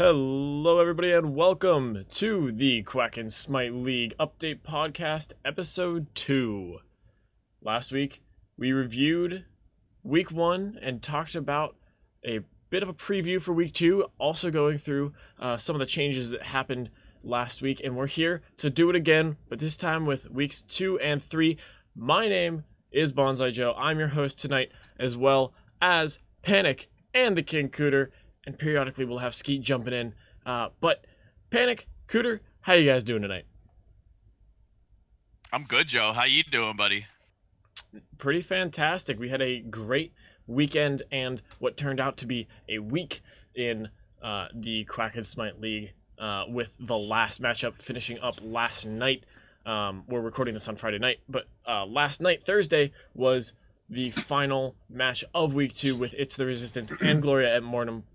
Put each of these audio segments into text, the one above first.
Hello, everybody, and welcome to the Quack and Smite League Update Podcast, Episode 2. Last week, we reviewed Week 1 and talked about a bit of a preview for Week 2, also going through some of the changes that happened last week, and we're here to do it again, but this time with Weeks 2 and 3. My name is Bonzaijoe. I'm your host tonight, as well as Paniq and TheKingCooter, and periodically we'll have Skeet jumping in. But Paniq, Cooter, how you guys doing tonight? I'm good, Joe. How you doing, buddy? Pretty fantastic. We had a great weekend and what turned out to be a week in the Quack and Smite League with the last matchup finishing up last night. We're recording this on Friday night, but last night, Thursday, was the final match of Week 2 with It's the Resistance and Gloria at Mortem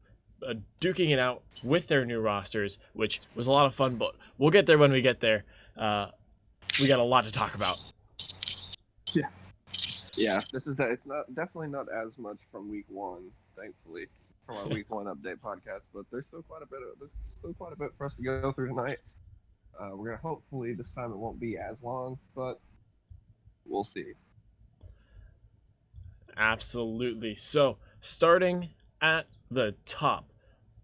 duking it out with their new rosters, which was a lot of fun, but we'll get there when we get there. We got a lot to talk about. Yeah. It's not definitely not as much from Week 1, thankfully, from our Week 1 update podcast, but there's still quite a bit for us to go through tonight. We're gonna hopefully this time it won't be as long, but we'll see. Absolutely. So, starting at the top,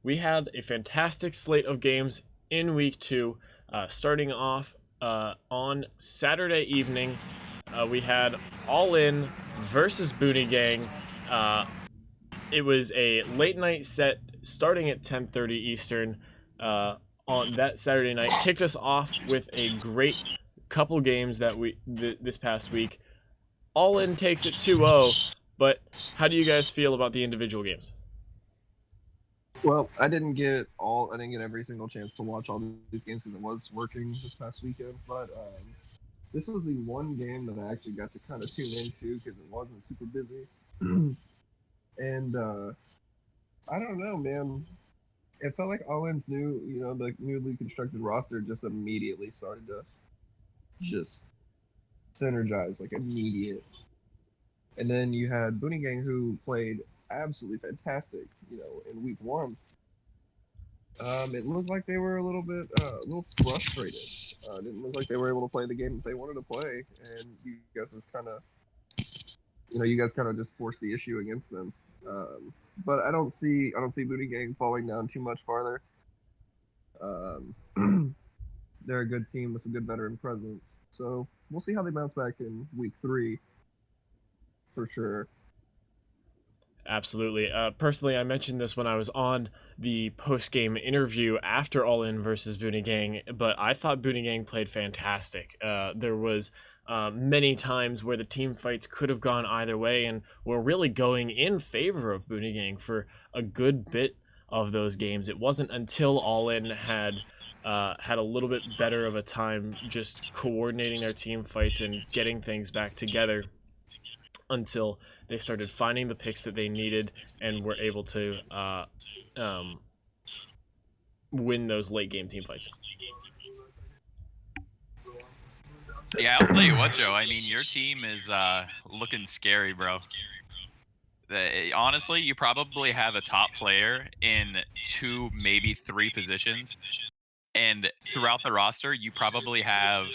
we had a fantastic slate of games in Week 2. Starting off on Saturday evening, we had All In versus Boonie Gang. It was a late night set starting at 10:30 Eastern on that Saturday night. Kicked us off with a great couple games that this past week. All In takes it 2-0, but how do you guys feel about the individual games? Well, I didn't get every single chance to watch all these games because I was working this past weekend, but this was the one game that I actually got to kind of tune into because it wasn't super busy. And I don't know, man. It felt like Owen's the newly constructed roster just immediately started to just synergize, like immediate. And then you had Boonie Gang, who played absolutely fantastic, in Week 1. It looked like they were a little frustrated. It didn't look like they were able to play the game that they wanted to play, and you guys kind of just forced the issue against them. But I don't see Booty Gang falling down too much farther. They're a good team with some good veteran presence, so we'll see how they bounce back in Week 3, for sure. Absolutely. Personally, I mentioned this when I was on the post-game interview after All In versus Boonie Gang, but I thought Boonie Gang played fantastic. There was many times where the team fights could have gone either way and were really going in favor of Boonie Gang for a good bit of those games. It wasn't until All In had a little bit better of a time just coordinating their team fights and getting things back together until they started finding the picks that they needed and were able to win those late game team fights. Yeah, I'll tell you what, Joe. I mean, your team is looking scary, bro. Honestly, you probably have a top player in 2, maybe 3 positions, and throughout the roster, you probably have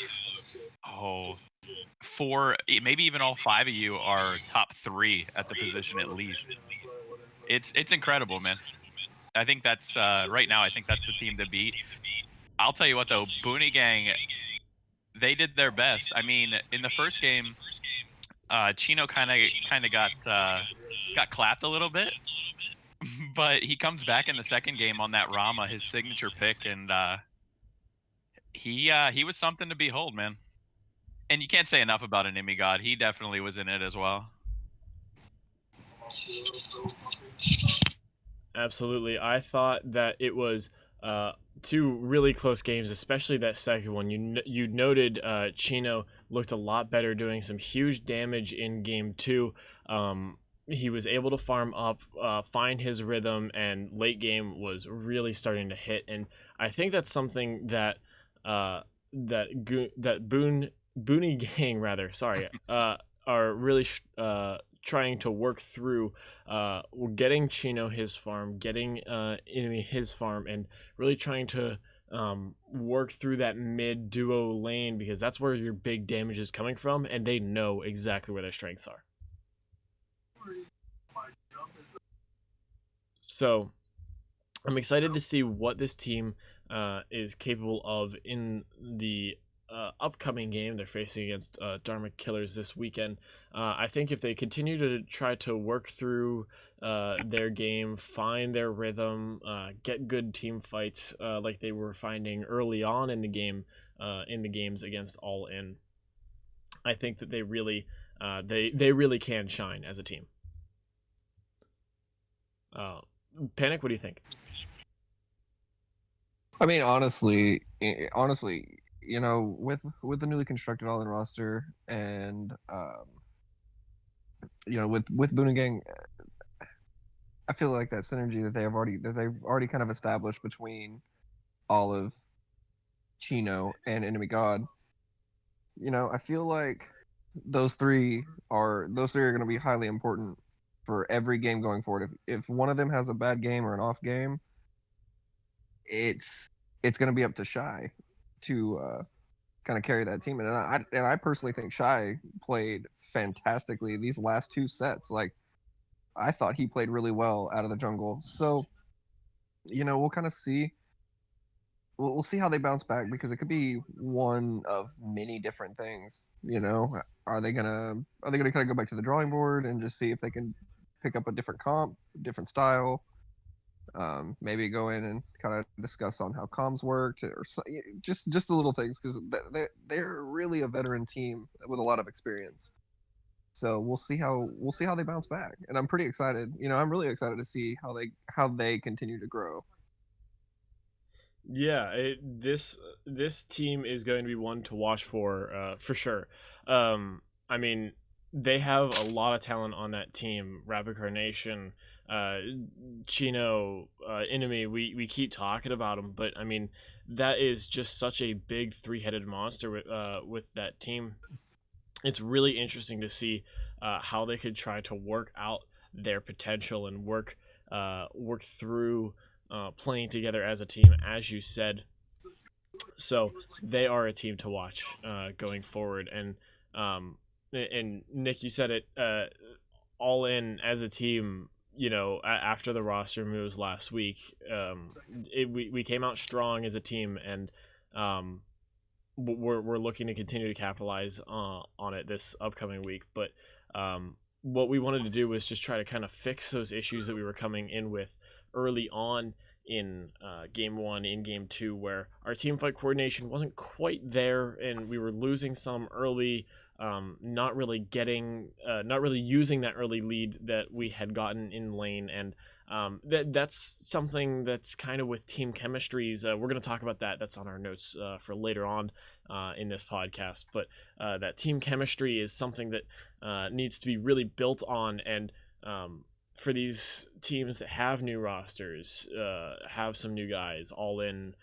4, maybe even all 5 of you are top 3 at the position at least. It's incredible, man. I think that's right now. I think that's the team to beat. I'll tell you what, though, Boonie Gang, they did their best. I mean, in the first game, Chino kind of got clapped a little bit, but he comes back in the second game on that Rama, his signature pick, and he was something to behold, man. And you can't say enough about an Imigod. He definitely was in it as well. Absolutely. I thought that it was 2 really close games, especially that second one. You noted Chino looked a lot better, doing some huge damage in Game 2. He was able to farm up, find his rhythm, and late game was really starting to hit. And I think that's something that Boonie Gang, rather, sorry, are really trying to work through getting Chino his farm, getting Enemy his farm, and really trying to work through that mid duo lane, because that's where your big damage is coming from, and they know exactly where their strengths are. So I'm excited to see what this team is capable of in the upcoming game they're facing against Dharma Killers this weekend. I think if they continue to try to work through their game, find their rhythm, get good team fights like they were finding early on in the game, in the games against All In, I think that they really can shine as a team. Paniq, what do you think? I mean, honestly, you know, with the newly constructed All In roster, and you know, with Boone and Gang, I feel like that synergy that they've already kind of established between Olive, Chino, and Enemy God. You know, I feel like those three are going to be highly important for every game going forward. If one of them has a bad game or an off game, it's going to be up to Shy to kind of carry that team. And I personally think Shy played fantastically these last two sets. Like, I thought he played really well out of the jungle. So, you know, we'll kind of see. We'll see how they bounce back, because it could be one of many different things. You know, are they gonna kind of go back to the drawing board and just see if they can pick up a different comp, different style? Maybe go in and kind of discuss on how comms worked, or just the little things, because they're really a veteran team with a lot of experience. So we'll see how they bounce back, and I'm pretty excited. You know, I'm really excited to see how they continue to grow. Yeah, this team is going to be one to watch for sure. I mean, they have a lot of talent on that team. Rapid Carnation, Chino, Enemy. We keep talking about them, but I mean, that is just such a big three-headed monster with that team. It's really interesting to see how they could try to work out their potential and work through playing together as a team, as you said. So they are a team to watch going forward. And Nick, you said it. All In as a team, you know, after the roster moves last week, we came out strong as a team, and we're looking to continue to capitalize on it this upcoming week. But what we wanted to do was just try to kind of fix those issues that we were coming in with early on in game one, in game two, where our team fight coordination wasn't quite there, and we were losing some early, not really using that early lead that we had gotten in lane. And that's something that's kind of with team chemistries. We're going to talk about that. That's on our notes for later on in this podcast. But that team chemistry is something that needs to be really built on. And for these teams that have new rosters, have some new guys, All In,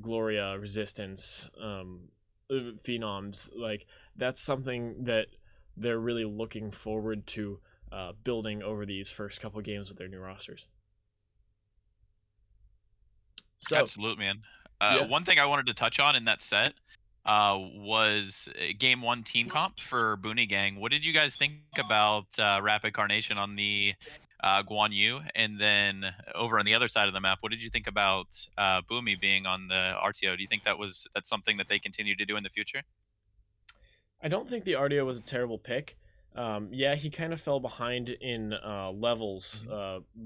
Gloria, Resistance, Phenoms, like, that's something that they're really looking forward to building over these first couple games with their new rosters. So, absolutely, man. Yeah. One thing I wanted to touch on in that set was game one team comp for Booney Gang. What did you guys think about Rapid Carnation on the Guan Yu, and then over on the other side of the map, what did you think about Boomy being on the RTO? Do you think that's something that they continue to do in the future? I don't think the RDO was a terrible pick. Yeah, he kind of fell behind in levels.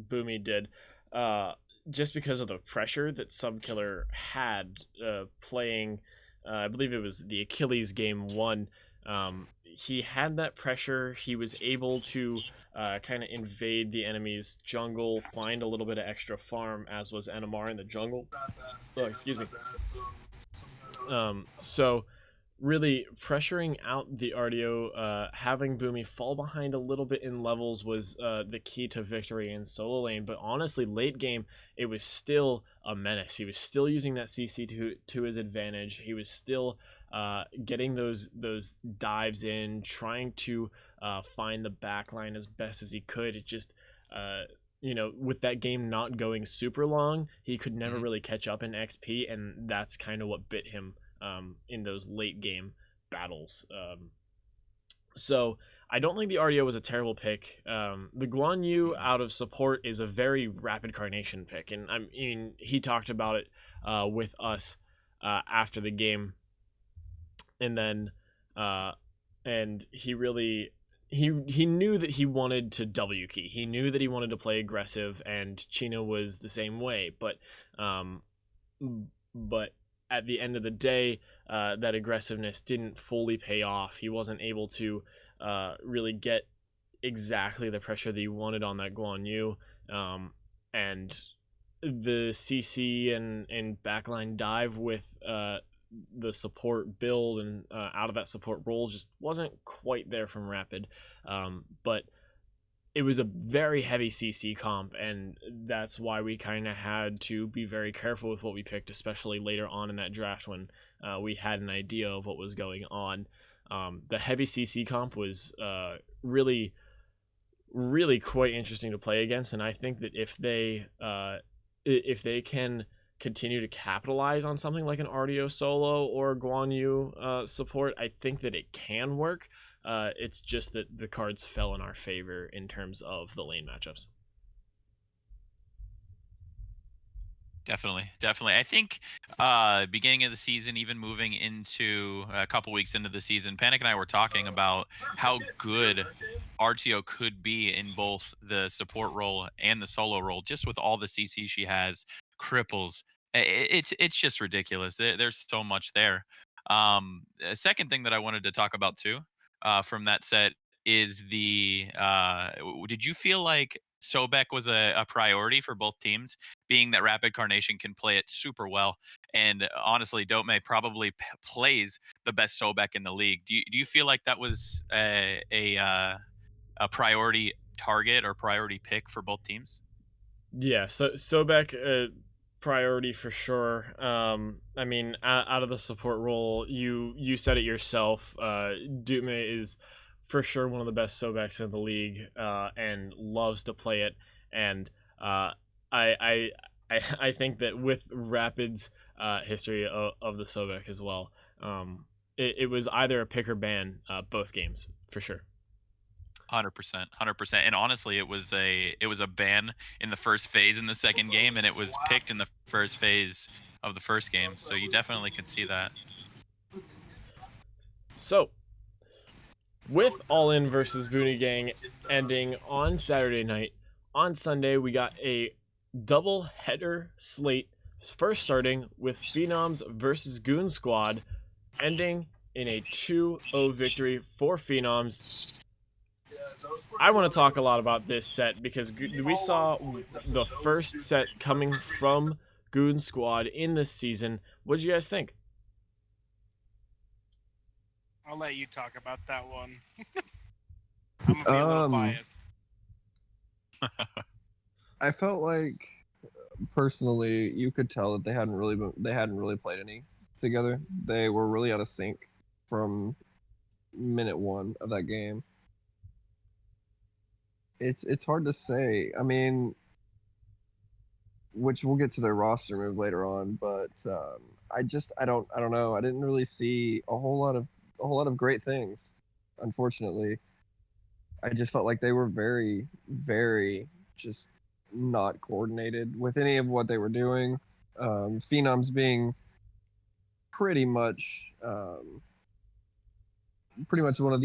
Boomy did, just because of the pressure that Subkiller had playing. I believe it was the Achilles game one. He had that pressure. He was able to kind of invade the enemy's jungle, find a little bit of extra farm, as was NMR in the jungle. Oh, excuse me. So really pressuring out the RDO, having Boomy fall behind a little bit in levels was the key to victory in solo lane. But honestly, late game, it was still a menace. He was still using that CC to his advantage. He was still getting those dives in, trying to find the back line as best as he could. It just, with that game not going super long, he could never really catch up in XP, and that's kind of what bit him in those late game battles. So I don't think the RDO was a terrible pick. The Guan Yu out of support is a very rapid carnation pick, and I mean he talked about it with us after the game, and then and he really he knew that he wanted to W key. He knew that he wanted to play aggressive, and Chino was the same way. But at the end of the day, that aggressiveness didn't fully pay off. He wasn't able to really get exactly the pressure that he wanted on that Guan Yu, and the CC and backline dive with the support build and out of that support role just wasn't quite there from Rapid, but it was a very heavy CC comp, and that's why we kind of had to be very careful with what we picked, especially later on in that draft when we had an idea of what was going on. The heavy CC comp was really, really quite interesting to play against, and I think that if they can continue to capitalize on something like an RDO solo or Guan Yu support, I think that it can work. It's just that the cards fell in our favor in terms of the lane matchups. Definitely. I think beginning of the season, even moving into a couple weeks into the season, Paniq and I were talking about how good RTO could be in both the support role and the solo role, just with all the CC she has, cripples. It's just ridiculous. There's so much there. A second thing that I wanted to talk about too, from that set is the did you feel like Sobek was a priority for both teams, being that Rapid Carnation can play it super well, and honestly Dome probably plays the best Sobek in the league. Do you feel like that was a priority target or priority pick for both teams? Yeah, so Sobek priority for sure. I mean, out of the support role, you said it yourself. Dume is for sure one of the best Sobeks in the league, and loves to play it. And I think that with Rapid's history of the Sobek as well, it was either a pick or ban both games for sure. 100%. And honestly, it was a ban in the first phase in the second game, and it was picked in the first phase of the first game. So you definitely could see that. So, with All In versus Booney Gang ending on Saturday night, on Sunday we got a double header slate. First starting with Phenoms versus Goon Squad, ending in a 2-0 victory for Phenoms. I want to talk a lot about this set because we saw the first set coming from Goon Squad in this season. What did you guys think? I'll let you talk about that one. I'm gonna be a little biased. I felt like, personally, you could tell that they hadn't really played any together. They were really out of sync from minute one of that game. It's hard to say. I mean, which we'll get to their roster move later on, but I don't know. I didn't really see a whole lot of great things, unfortunately. I just felt like they were very, very just not coordinated with any of what they were doing. Phenoms being pretty much one of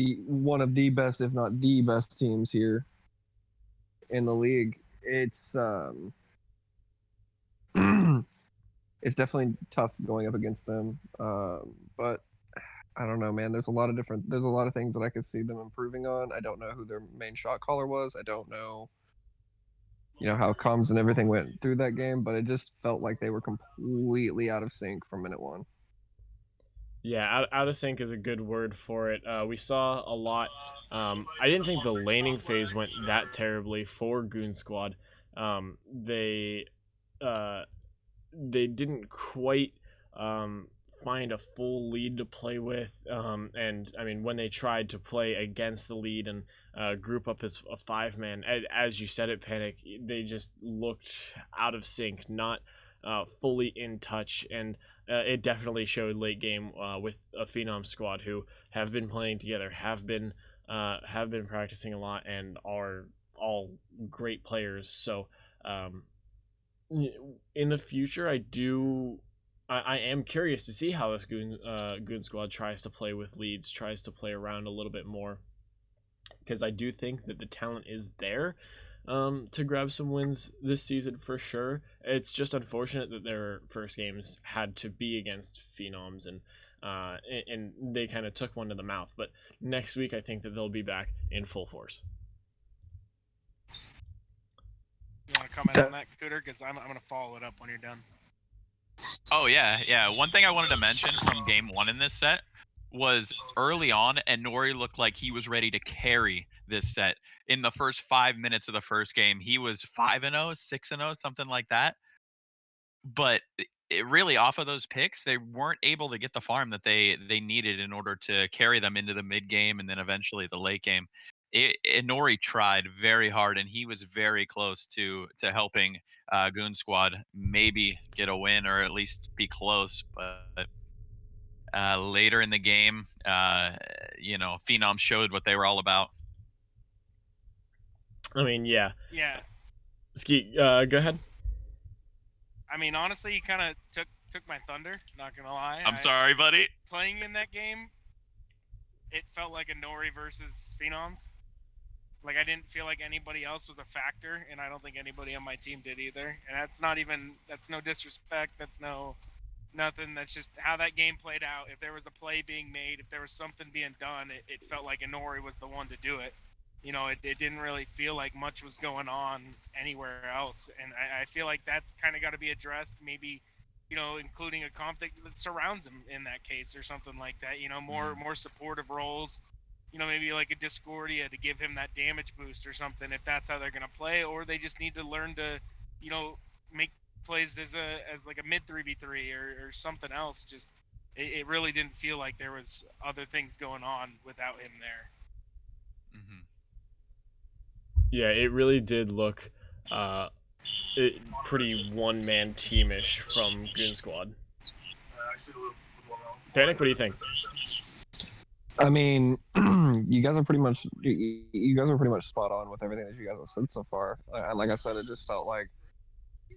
the best, if not the best teams here in the league. It's it's definitely tough going up against them, but I don't know, man. There's a lot of things that I could see them improving on. I don't know who their main shot caller was. I don't know, how comms and everything went through that game, but it just felt like they were completely out of sync from minute one. Yeah, out of sync is a good word for it. We saw a lot. I didn't think the laning phase went that terribly for Goon Squad. They didn't quite find a full lead to play with. And I mean, when they tried to play against the lead and group up as a 5-man, as you said it, Paniq, they just looked out of sync, not fully in touch, and it definitely showed late game with a Phenom squad who have been playing together, have been practicing a lot, and are all great players. So in the future, I am curious to see how this Goon squad tries to play with leads, tries to play around a little bit more, because I do think that the talent is there to grab some wins this season for sure. It's just unfortunate that their first games had to be against Phenoms, and they kind of took one to the mouth. But next week, I think that they'll be back in full force. You want to comment on that, Cooter? Because I'm going to follow it up when you're done. Oh yeah. One thing I wanted to mention from game 1 in this set was early on, and Nori looked like he was ready to carry this set. In the first 5 minutes of the first game, he was 5-0, 6-0, something like that. But it really, off of those picks, they weren't able to get the farm that they needed in order to carry them into the mid game and then eventually the late game. Nori tried very hard, and he was very close to helping Goon Squad maybe get a win or at least be close. But later in the game, Phenom showed what they were all about. I mean, yeah. Yeah. Skeet, go ahead. I mean, honestly, you kind of took my thunder. Not gonna lie. I'm sorry, buddy. Playing in that game, it felt like a Nori versus Phenoms. Like, I didn't feel like anybody else was a factor, and I don't think anybody on my team did either. And that's no disrespect. That's nothing. That's just how that game played out. If there was a play being made, if there was something being done, it felt like Nori was the one to do it. You know, it didn't really feel like much was going on anywhere else. And I feel like that's kind of got to be addressed, maybe, including a comp that surrounds him in that case or something like that. More supportive roles. Maybe like a Discordia to give him that damage boost or something, if that's how they're going to play. Or they just need to learn to, make plays as like a mid 3v3 or something else. Just it really didn't feel like there was other things going on without him there. Mm-hmm. Yeah, it really did look pretty one-man teamish from Goon Squad. Paniq, what do you think? I mean, you guys are pretty much spot on with everything that you guys have said so far. Like I said, it just felt like,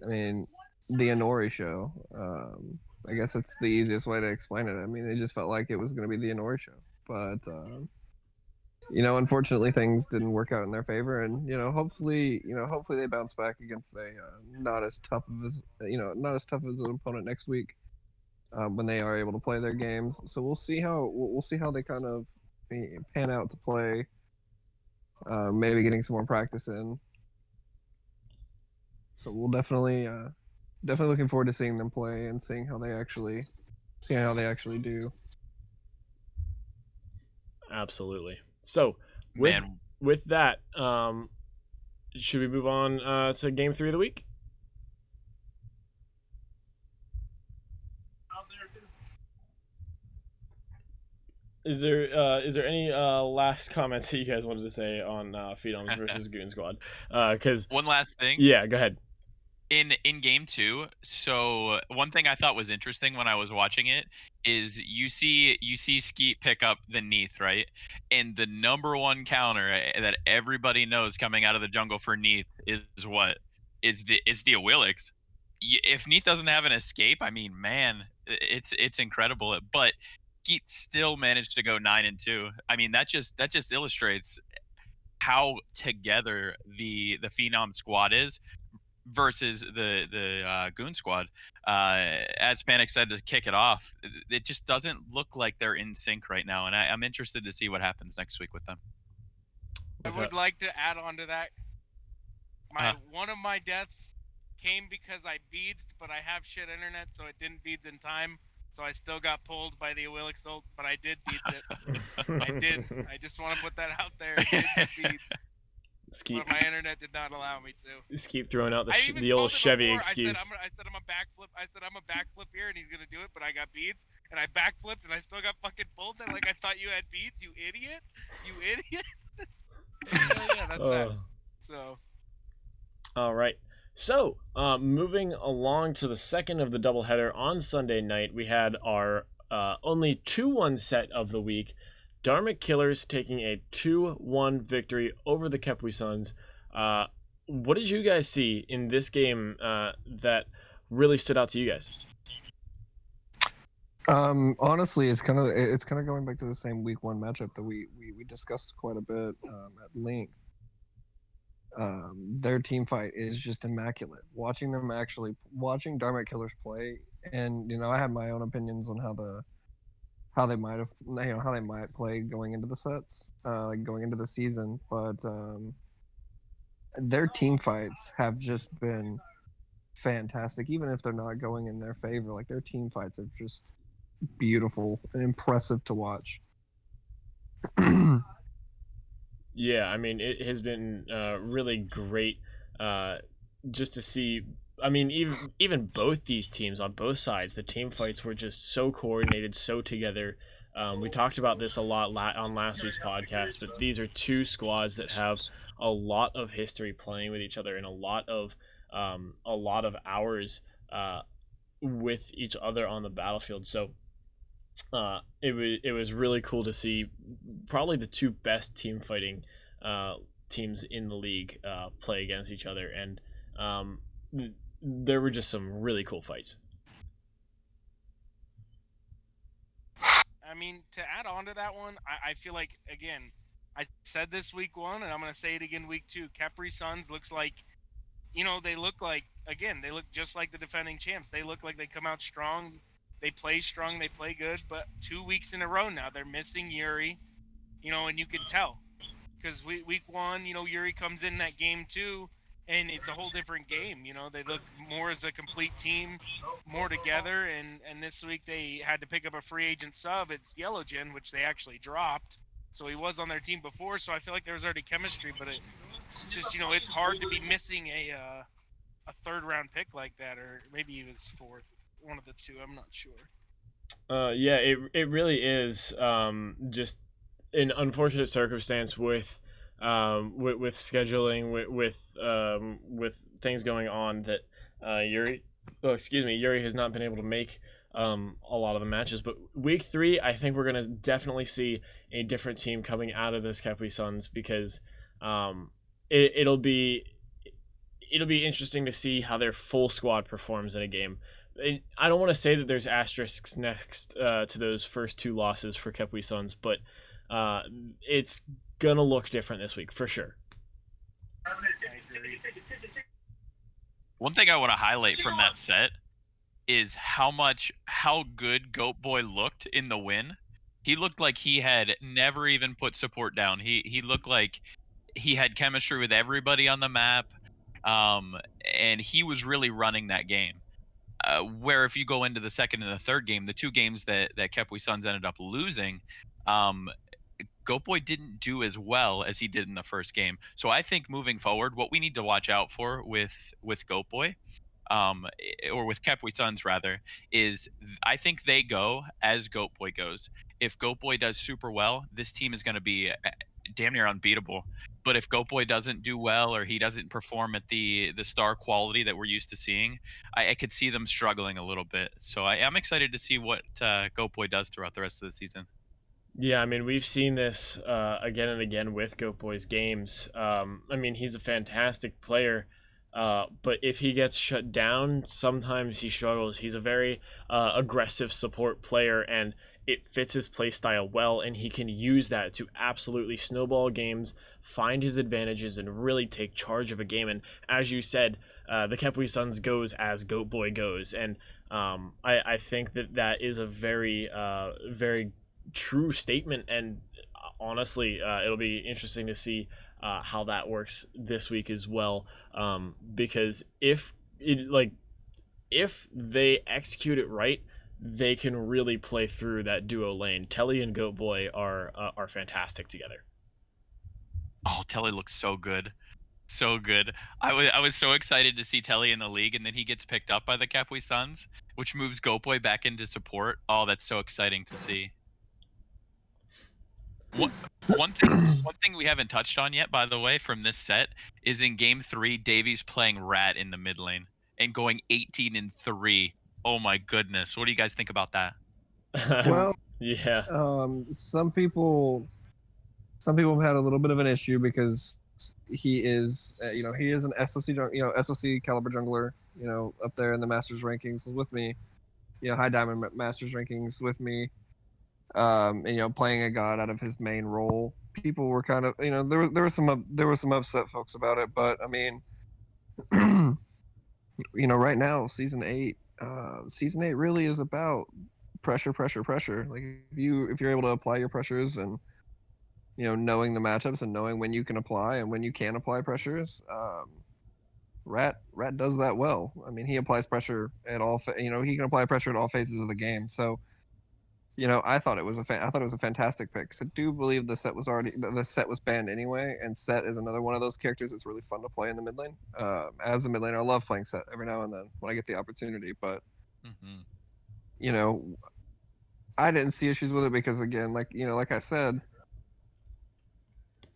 I mean, the Inori show. I guess it's the easiest way to explain it. I mean, it just felt like it was going to be the Inori show, but unfortunately, things didn't work out in their favor, and hopefully they bounce back against a not as tough as an opponent next week. When they are able to play their games. So we'll see how they kind of pan out to play. Maybe getting some more practice in. So we'll definitely looking forward to seeing them play and seeing how they actually do. Absolutely. So with that, should we move on to game 3 of the week? Is there any last comments that you guys wanted to say on Phenoms versus Goon Squad? Because one last thing. Yeah, go ahead. In game 2, so one thing I thought was interesting when I was watching it is you see Skeet pick up the Neath, right? And the number one counter that everybody knows coming out of the jungle for Neath is what? Is the Awilix. If Neath doesn't have an escape, I mean, man, it's incredible. But Skeet still managed to go 9-2. I mean, that just illustrates how together the Phenom squad is versus the Goon squad. As Paniq said to kick it off, it just doesn't look like they're in sync right now, and I'm interested to see what happens next week with them. I would like to add on to that. One of my deaths came because I beads, but I have shit internet, so it didn't beads in time. So I still got pulled by the Awilix ult, but I did beat it. I did. I just want to put that out there. I did beat. Skeet. But my internet did not allow me to. Skeet throwing out the old Chevy excuse. I said I'm a backflip. I said I'm a backflip here, and he's gonna do it, but I got beads. and I backflipped, and I still got fucking pulled. And like I thought you had beats, you idiot, you idiot. So yeah, that's that. So. All right. So, moving along to the second of the doubleheader on Sunday night, we had our only 2-1 set of the week. Dharma Killers taking a 2-1 victory over the Kepwi Suns. What did you guys see in this game that really stood out to you guys? Honestly, it's kind of going back to the same week 1 matchup that we discussed quite a bit at length. Their team fight is just immaculate. Watching Dharma Killers play, and I had my own opinions on how they might play going into the sets, going into the season, but their team fights have just been fantastic. Even if they're not going in their favor, like their team fights are just beautiful and impressive to watch. Yeah, I mean, it has been really great just to see. I mean, even both these teams on both sides, the team fights were just so coordinated, so together. We talked about this a lot on last week's podcast, but these are two squads that have a lot of history playing with each other and a lot of hours with each other on the battlefield. So it was really cool to see probably the two best team fighting teams in the league play against each other, and there were just some really cool fights. I mean, to add on to that one, I feel like, again, I said this week 1, and I'm going to say it again week 2. Kepri Suns looks like, they look like, again, they look just like the defending champs. They look like they come out strong. They play strong. They play good. But 2 weeks in a row now, they're missing Yuri, and you can tell. Because week 1, Yuri comes in that game 2, and it's a whole different game. They look more as a complete team, more together. And this week they had to pick up a free agent sub. It's Yellowgen, which they actually dropped. So he was on their team before. So I feel like there was already chemistry. But it's just, it's hard to be missing a third round pick like that, or maybe he was fourth, one of the two. I'm not sure. Yeah, it really is just an unfortunate circumstance with scheduling, with things going on that Yuri has not been able to make a lot of the matches. But week 3, I think we're gonna definitely see a different team coming out of this Kepwi Suns, because it'll be interesting to see how their full squad performs in a game. I don't want to say that there's asterisks next to those first 2 losses for Kepwi Suns, but it's gonna look different this week for sure. One thing I want to highlight from that set is how good Goat Boy looked in the win. He looked like he had never even put support down. He looked like he had chemistry with everybody on the map, and he was really running that game. Where if you go into the second and the third game, the 2 games that Kepwi Suns ended up losing, Goat Boy didn't do as well as he did in the first game. So I think moving forward, what we need to watch out for with Goat Boy, or with Kepwi Suns rather, is I think they go as Goat Boy goes. If Goat Boy does super well, this team is going to be damn near unbeatable. But if Goat Boy doesn't do well, or he doesn't perform at the star quality that we're used to seeing, I could see them struggling a little bit. So I am excited to see what Goat Boy does throughout the rest of the season. Yeah, I mean, we've seen this again and again with Goat Boy's games. I mean, he's a fantastic player, but if he gets shut down, sometimes he struggles. He's a very aggressive support player, and it fits his play style well, and he can use that to absolutely snowball games, find his advantages, and really take charge of a game. And as you said, the Kepwi Suns goes as Goat Boy goes, and I think that is a very very true statement. And honestly, it'll be interesting to see how that works this week as well, because if they execute it right, they can really play through that duo lane. Telly and Goat Boy are fantastic together. Oh, Telly looks so good. So good. I was so excited to see Telly in the league, and then he gets picked up by the Capui Suns, which moves Goatboy back into support. Oh, that's so exciting to see. One, one thing we haven't touched on yet, by the way, from this set is in Game 3, Davies playing Rat in the mid lane and going 18-3. Oh my goodness, what do you guys think about that? Well, Yeah. some people have had a little bit of an issue because he is, he is an SOC caliber jungler, up there in the Masters rankings with me, high diamond Masters rankings with me, and playing a god out of his main role. People were kind of, there were some upset folks about it, but I mean, right now season 8 really is about pressure, pressure, pressure. Like if you're able to apply your pressures and knowing the matchups and knowing when you can apply and when you can apply pressures, Rat does that well. I mean, he applies pressure at all. He can apply pressure at all phases of the game. So, I thought it was a fantastic pick. So I do believe the set was banned anyway, and Set is another one of those characters that's really fun to play in the mid lane. As a mid laner, I love playing Set every now and then when I get the opportunity. But I didn't see issues with it because again, like I said,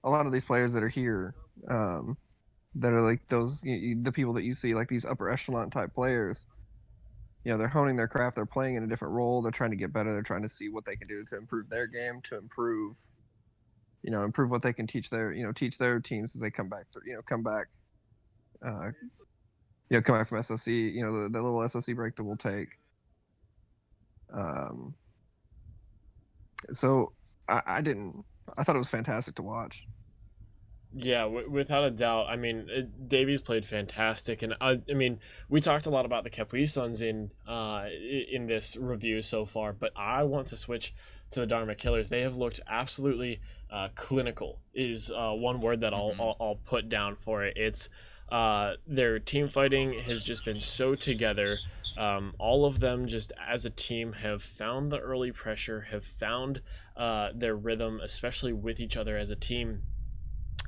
a lot of these players that are here, that are like those the people that you see, like these upper echelon type players, they're honing their craft, they're playing in a different role, they're trying to get better, they're trying to see what they can do to improve their game, to improve what they can teach their teams as they come back come back from SOC, the little SOC break that we'll take. So I thought it was fantastic to watch. Yeah, without a doubt. I mean, Davies played fantastic, and I mean, we talked a lot about the Capui Suns in this review so far, but I want to switch to the Dharma Killers. They have looked absolutely clinical. Is one word that I'll put down for it. It's their team fighting has just been so together. All of them, just as a team, have found the early pressure, have found their rhythm, especially with each other as a team.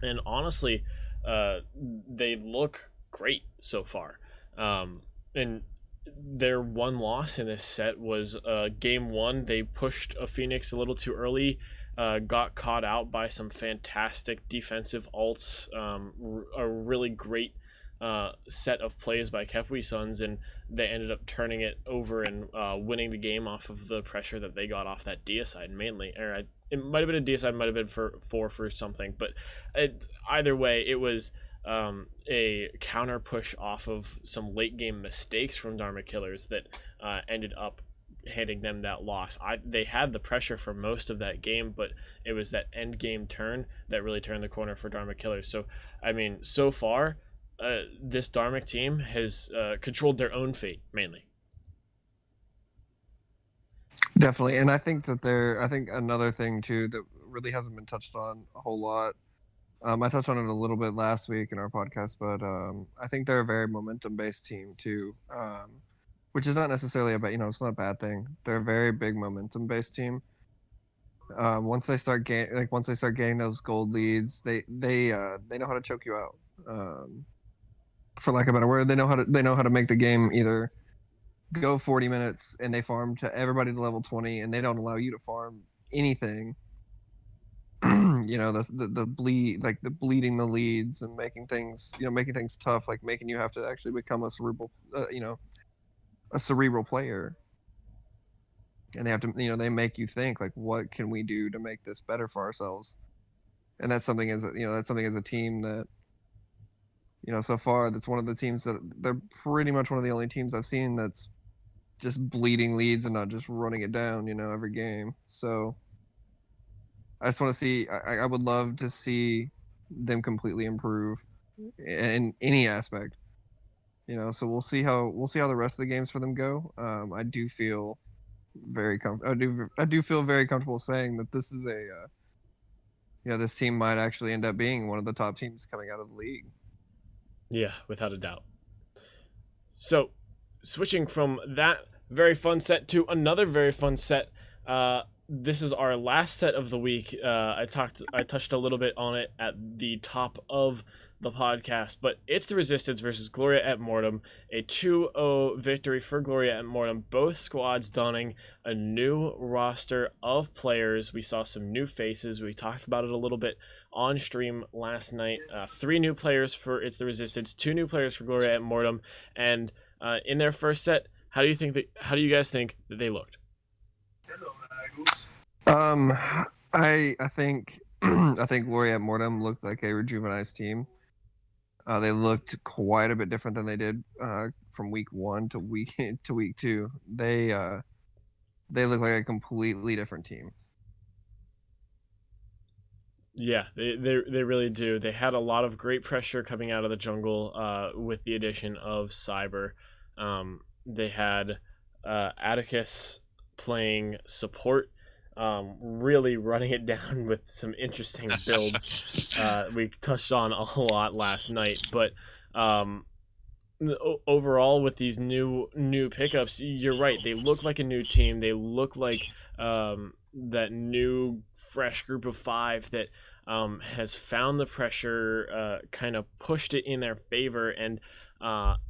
And honestly, they look great so far. And their one loss in this set was game 1. They pushed a Phoenix a little too early, got caught out by some fantastic defensive ults, a really great set of plays by Capui Suns, and they ended up turning it over and winning the game off of the pressure that they got off that deicide mainly. It might have been a deicide, might have been for something, but either way, it was a counter push off of some late game mistakes from Dharma Killers that ended up handing them that loss. They had the pressure for most of that game, but it was that end game turn that really turned the corner for Dharma Killers. So, I mean, so far, this Dharmic team has controlled their own fate mainly. Definitely, and I think another thing too that really hasn't been touched on a whole lot. I touched on it a little bit last week in our podcast, but I think they're a very momentum-based team too, which is not necessarily it's not a bad thing. They're a very big momentum-based team. Once they start getting those gold leads, they know how to choke you out. For lack of a better word, they know how to make the game either go 40 minutes and they farm to everybody to level 20 and they don't allow you to farm anything. The bleed, like the bleeding the leads and making things tough, like making you have to actually become a cerebral player. And they have to, they make you think like, what can we do to make this better for ourselves? And that's something as a team that, so far that's one of the teams that they're pretty much one of the only teams I've seen that's just bleeding leads and not just running it down, every game. So I just want to see. I would love to see them completely improve in any aspect. So we'll see how the rest of the games for them go. I do feel very I do feel very comfortable saying that this is this team might actually end up being one of the top teams coming out of the league. Yeah, without a doubt. So, switching from that very fun set to another very fun set. This is our last set of the week. I touched a little bit on it at the top of the podcast. But it's the Resistance versus Gloria et Mortem, a 2-0 victory for Gloria et Mortem. Both squads donning a new roster of players. We saw some new faces. We talked about it a little bit on stream last night. 3 new players for It's the Resistance, 2 new players for Gloria et Mortem, and in their first set, how do you guys think that they looked? I think I think Gloria et Mortem looked like a rejuvenized team. They looked quite a bit different than they did from week 1 to week 2. They look like a completely different team. Yeah, they really do. They had a lot of great pressure coming out of the jungle with the addition of Cyber. They had Atticus playing support, really running it down with some interesting builds we touched on a lot last night. But overall, with these new pickups, you're right. They look like a new team. They look like that new fresh group of 5 that has found the pressure, kind of pushed it in their favor, and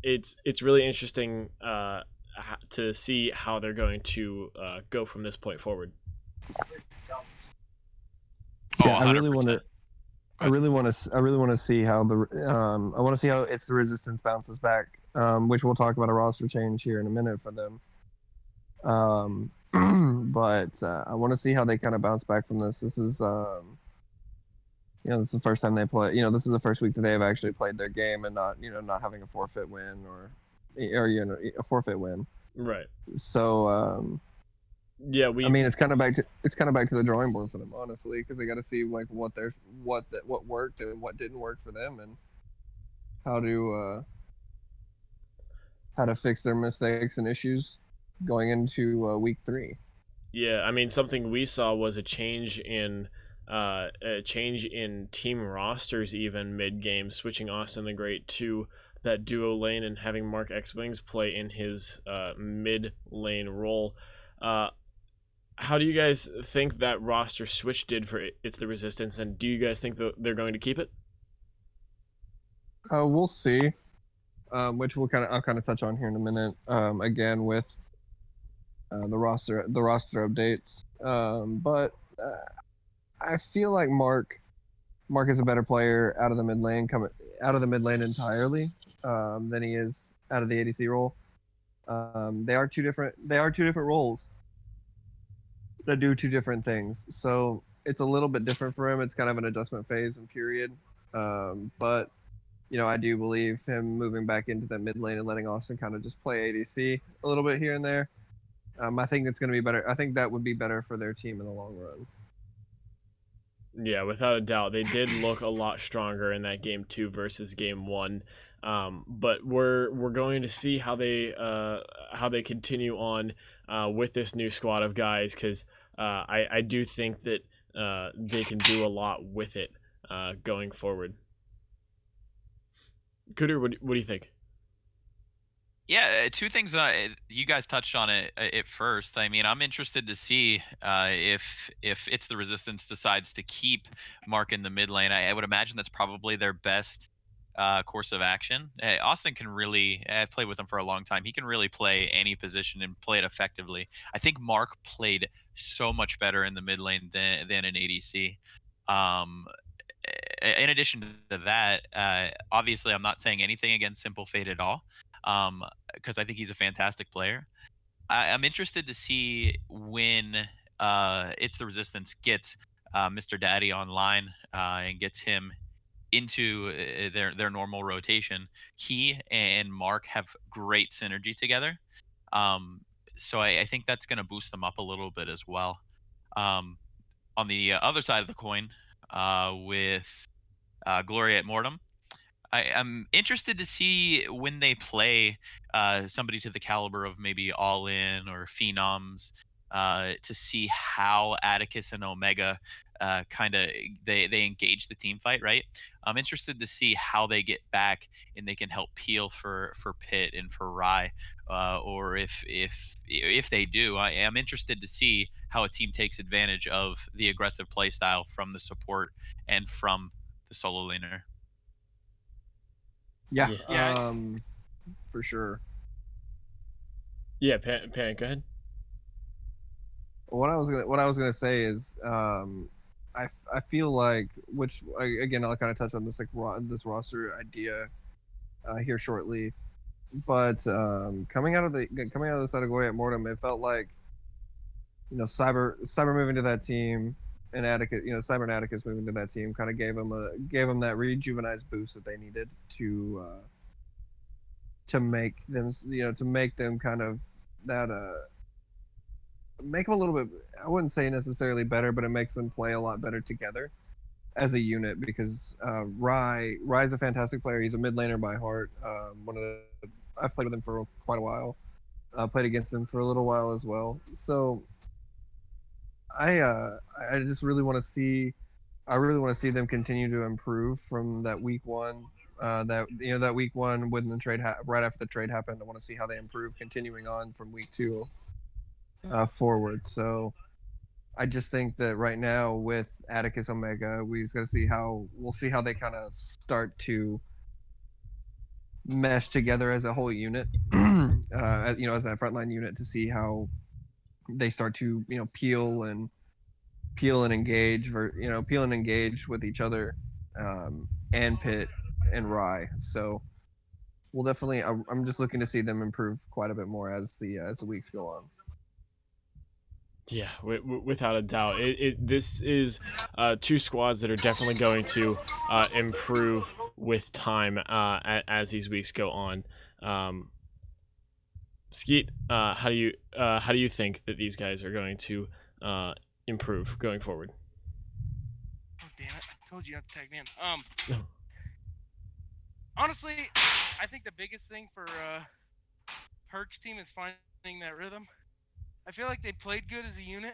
it's really interesting to see how they're going to go from this point forward. Yeah, I really want to see how I want to see how It's the Resistance bounces back, which we'll talk about a roster change here in a minute for them. But I want to see how they kind of bounce back from this. This is this is the first time they play. This is the first week that they have actually played their game and not having a forfeit win or a forfeit win. Right. So yeah, I mean, it's kind of back to the drawing board for them, honestly, because they got to see like what worked and what didn't work for them, and how to fix their mistakes and issues going into week 3. Yeah, I mean, something we saw was a change in team rosters even mid-game, switching Austin the Great to that duo lane and having Mark X-Wings play in his mid-lane role. How do you guys think that roster switch did for It's the Resistance, and do you guys think that they're going to keep it? We'll see. Which I'll kind of touch on here in a minute. Again with the roster updates. But I feel like Mark is a better player out of the mid lane entirely than he is out of the ADC role. They are two different roles that do 2 different things. So it's a little bit different for him. It's kind of an adjustment phase and period. But I do believe him moving back into that mid lane and letting Austin kind of just play ADC a little bit here and there. I think it's going to be better. I think that would be better for their team in the long run. Yeah, without a doubt. They did look a lot stronger in that game 2 versus game 1. But we're going to see how they continue on with this new squad of guys, because I do think that they can do a lot with it going forward. Cooter, what do you think? Yeah, 2 things. You guys touched on it at first. I mean, I'm interested to see if It's the Resistance decides to keep Mark in the mid lane. I would imagine that's probably their best course of action. Austin can really, I've played with him for a long time. He can really play any position and play it effectively. I think Mark played so much better in the mid lane than in ADC. In addition to that, obviously, I'm not saying anything against Simple Fate at all, because I think he's a fantastic player. I'm interested to see when It's the Resistance gets Mr. Daddy online and gets him into their normal rotation. He and Mark have great synergy together. So I think that's going to boost them up a little bit as well. On the other side of the coin, with Gloria et Mortem, I'm interested to see when they play somebody to the caliber of maybe All In or Phenoms, to see how Atticus and Omega kind of they engage the team fight, right? I'm interested to see how they get back and they can help peel for Pit and for Rye, or if they do, I am interested to see how a team takes advantage of the aggressive play style from the support and from the solo laner. Yeah. Yeah. For sure. Yeah, Paniq, go ahead. What I was gonna say is, I feel like, which again I'll kind of touch on this this roster idea here shortly, but coming out of the side of Goya at Mortem, it felt like, Cyber moving to that team, and Atticus, Cyber and Atticus moving to that team kind of gave them that rejuvenized boost that they needed to make them kind of that make them a little bit, I wouldn't say necessarily better, but it makes them play a lot better together as a unit, because Rye's a fantastic player. He's a mid laner by heart. I've played with him for quite a while. Played against him for a little while as well. So I just really want to see them continue to improve from that week one. That week one when the trade right after the trade happened. I want to see how they improve continuing on from week two forward. So I just think that right now with Atticus Omega, we'll see how they kind of start to mesh together as a whole unit, as that frontline unit, to see how they start to peel and engage, with each other, and Pit and Rye. So we'll definitely. I'm just looking to see them improve quite a bit more as the weeks go on. Yeah, without a doubt. This is two squads that are definitely going to improve with time as these weeks go on. Skeet, how do you think that these guys are going to improve going forward? Oh, damn it! I told you not to tag me in. Honestly, I think the biggest thing for Herc's team is finding that rhythm. I feel like they played good as a unit,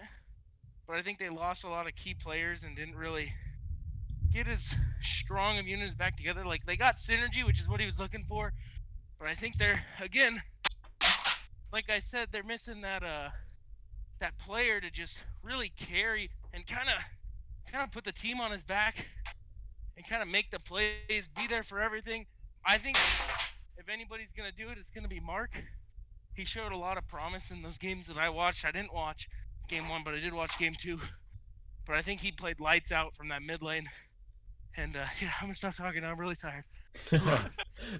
but I think they lost a lot of key players and didn't really get as strong of units back together. Like, they got synergy, which is what he was looking for, but I think they're, again, like I said, they're missing that player to just really carry and kind of put the team on his back and kind of make the plays, be there for everything. I think if anybody's gonna do it, it's gonna be Mark. He showed a lot of promise in those games that I watched. I didn't watch game 1, but I did watch game 2. But I think he played lights out from that mid lane. And yeah, I'm gonna stop talking now. I'm really tired.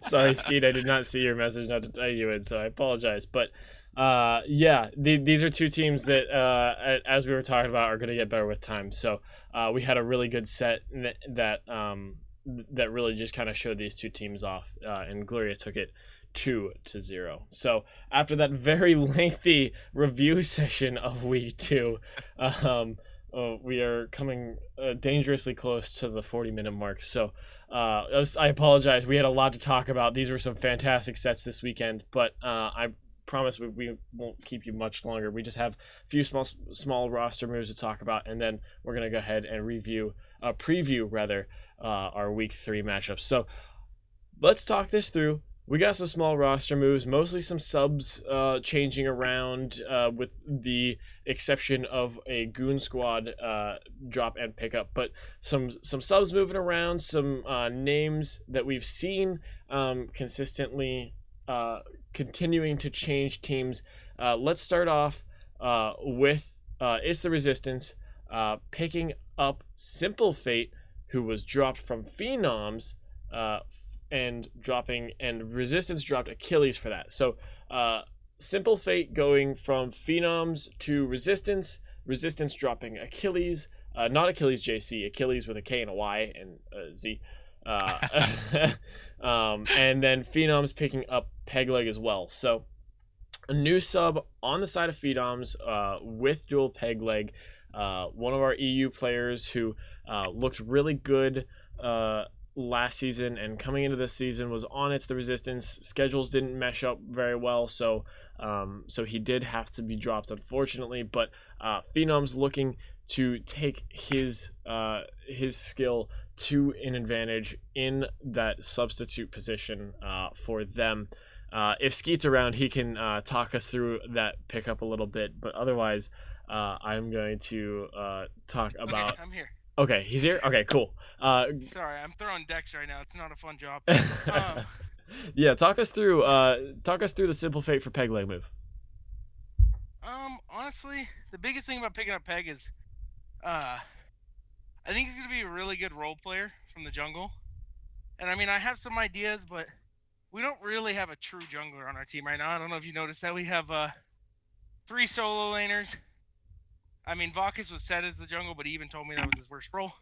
Sorry, Skeet, I did not see your message not to tag you in, so I apologize. But yeah, these are two teams that, as we were talking about, are going to get better with time. So we had a really good set that really just kind of showed these two teams off, and Gloria took it 2-0. So after that very lengthy review session of week 2, we are coming dangerously close to the 40-minute mark. So I apologize. We had a lot to talk about. These were some fantastic sets this weekend, but I promise we won't keep you much longer. We just have a few small roster moves to talk about, and then we're gonna go ahead and preview our week 3 matchups. So let's talk this through. We got some small roster moves, mostly some subs changing around, with the exception of a Goon squad drop and pickup. But some subs moving around, some names that we've seen consistently continuing to change teams. Let's start off with It's the Resistance picking up Simple Fate, who was dropped from Phenoms, and Resistance dropped Achilles for that. So Simple Fate going from Phenoms to Resistance dropping Achilles, not Achilles JC, Achilles with a K and a Y and a Z. And then Phenoms picking up Pegleg as well. So a new sub on the side of Phenoms with dual Pegleg. One of our EU players who looked really good last season and coming into this season was on It's the Resistance. Schedules didn't mesh up very well, so he did have to be dropped, unfortunately. But Phenoms looking to take his skill to an advantage in that substitute position for them. If Skeet's around, he can talk us through that pickup a little bit, but otherwise I'm going to talk about... Okay, I'm here. Okay, he's here? Okay, cool. Sorry, I'm throwing decks right now. It's not a fun job. Yeah, talk us through the simple fate for peg leg move. Honestly, the biggest thing about picking up Peg is, I think he's gonna be a really good role player from the jungle. And I mean, I have some ideas, but we don't really have a true jungler on our team right now. I don't know if you noticed that we have 3 solo laners. I mean, Vakis was set as the jungle, but he even told me that was his worst role.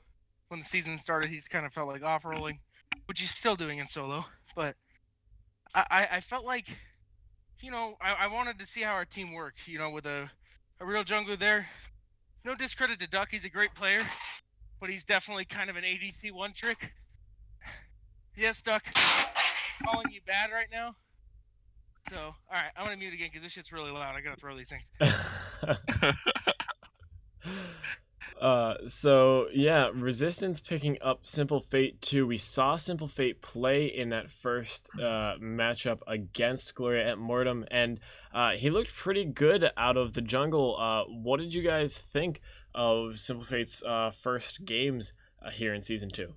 When the season started, he just kind of felt like off-rolling, which he's still doing in solo. But I felt like, I wanted to see how our team worked, with a real jungler there. No discredit to Duck, he's a great player, but he's definitely kind of an ADC one-trick. Yes, Duck, I'm calling you bad right now. So, alright, I'm going to mute again because this shit's really loud. I got to throw these things. So yeah, Resistance picking up Simple Fate 2. We saw Simple Fate play in that first matchup against Gloria at Mortem, and he looked pretty good out of the jungle. What did you guys think of Simple Fate's first games here in Season 2?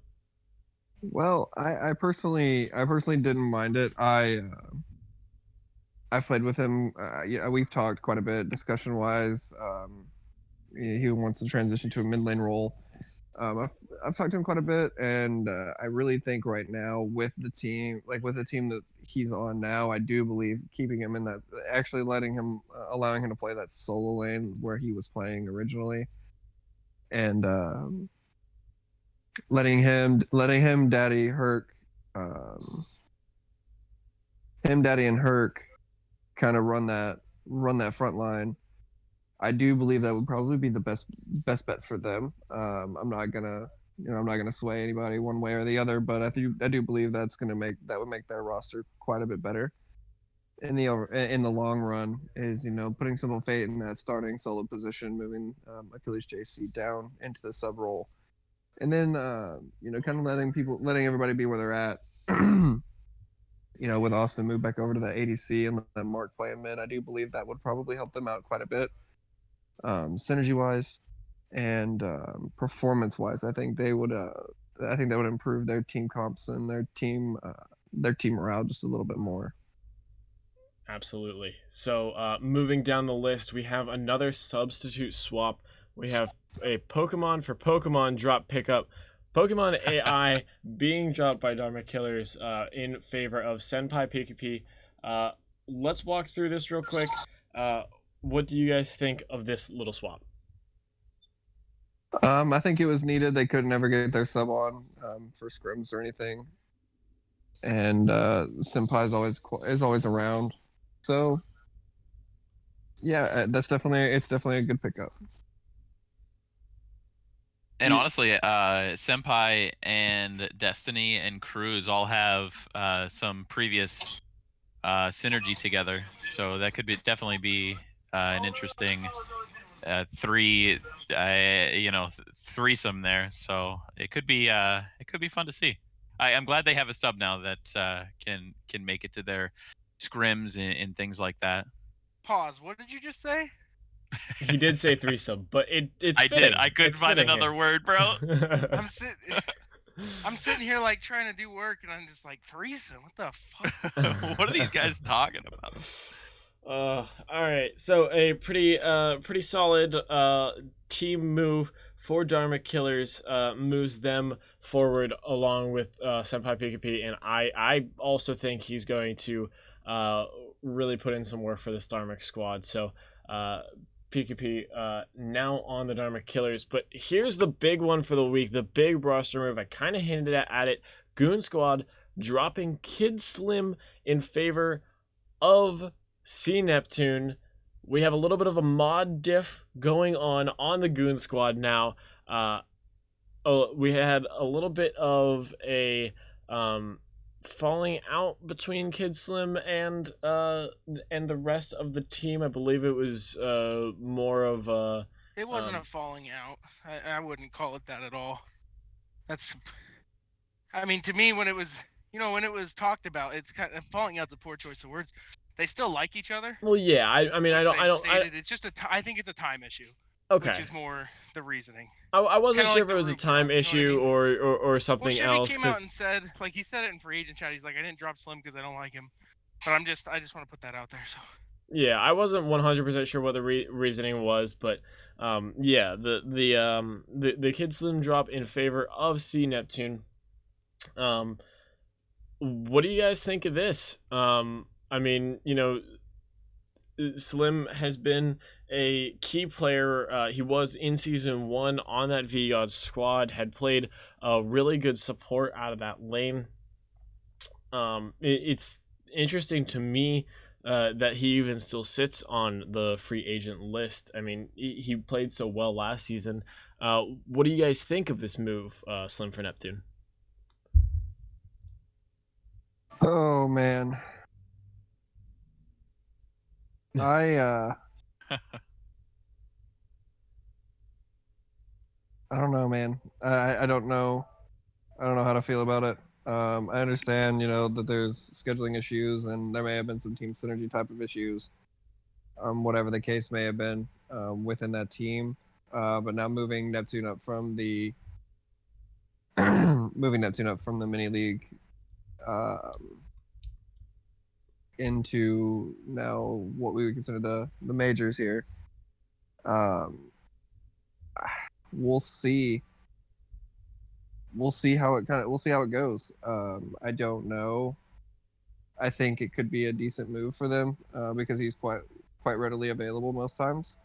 Well, I personally didn't mind it. I've played with him. Yeah, we've talked quite a bit discussion wise. He wants to transition to a mid lane role. I've talked to him quite a bit, and I really think right now with the team that he's on now, I do believe keeping him in that, actually allowing him to play that solo lane where he was playing originally, and letting him Daddy Herc, Daddy and Herc kind of run that front line. I do believe that would probably be the best bet for them. I'm not gonna sway anybody one way or the other, but I do believe that would make their roster quite a bit better in the long run. Is putting Simple Fate in that starting solo position, moving Achilles JC down into the sub role, and then kind of letting everybody be where they're at. With Austin move back over to the ADC and then Mark playing mid, I do believe that would probably help them out quite a bit. Synergy wise and performance wise, I think that would improve their team comps and their team morale just a little bit more. Absolutely. So moving down the list, we have another substitute swap. We have a Pokemon for Pokemon drop pickup. Pokemon AI being dropped by Dharma Killers in favor of Senpai PKP. Let's walk through this real quick. What do you guys think of this little swap? I think it was needed. They could never get their sub on for scrims or anything, and Senpai is always around. So yeah, it's definitely a good pickup. And honestly, Senpai and Destiny and Cruz all have some previous synergy together, so that could definitely be an interesting threesome there. So it could be fun to see. I'm glad they have a sub now that can make it to their scrims and things like that. Pause. What did you just say? He did say threesome, but it's I fitting. did. I couldn't find another word, bro. I'm sitting here like trying to do work, and I'm just like, threesome? What the fuck? What are these guys talking about? All right. So a pretty solid team move for Dharma Killers, moves them forward along with Senpai PKP, and I also think he's going to really put in some work for this Dharma squad. So PKP now on the Dharma Killers. But here's the big one for the week, the big roster move. I kind of hinted at it. Goon squad dropping Kid Slim in favor of C Neptune. We have a little bit of a mod diff going on the Goon squad now. We had a little bit of a falling out between Kid Slim and the rest of the team. I believe it was more of a... It wasn't a falling out. I wouldn't call it that at all. I mean, to me, when it was talked about, it's kind of falling out, the poor choice of words. They still like each other. Well, yeah. I mean, I don't. It's just I think it's a time issue. Okay. which is more the reasoning. I wasn't Kinda sure like if it the was a Root time drop, you know what I issue mean? or Well, something Chevy else. came out and said, like he said it in free agent chat. He's like, I didn't drop Slim because I don't like him, but I just want to put that out there. So Yeah, I wasn't 100% sure what the reasoning was, but yeah, the Kid Slim drop in favor of C Neptune. What do you guys think of this? I mean, Slim has been a key player. He was in season 1 on that VGod squad, had played a really good support out of that lane. It's interesting to me that he even still sits on the free agent list. I mean, he played so well last season. What do you guys think of this move, Slim for Neptune? Oh man, I don't know, man. I don't know. I don't know how to feel about it. I understand, that there's scheduling issues and there may have been some team synergy type of issues, whatever the case may have been within that team. But now moving Neptune up from the mini league into now what we would consider the majors here. We'll see. We'll see how it goes. I don't know. I think it could be a decent move for them because he's quite readily available most times.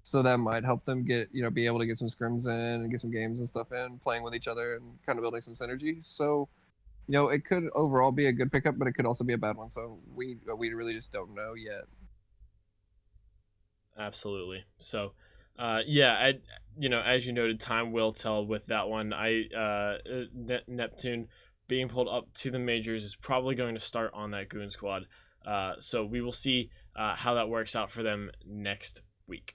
So that might help them be able to get some scrims in and get some games and stuff in, playing with each other and kind of building some synergy. So, it could overall be a good pickup, but it could also be a bad one. So we really just don't know yet. Absolutely. So, yeah, as you noted, time will tell with that one. Neptune being pulled up to the majors is probably going to start on that Goon squad. So we will see how that works out for them next week.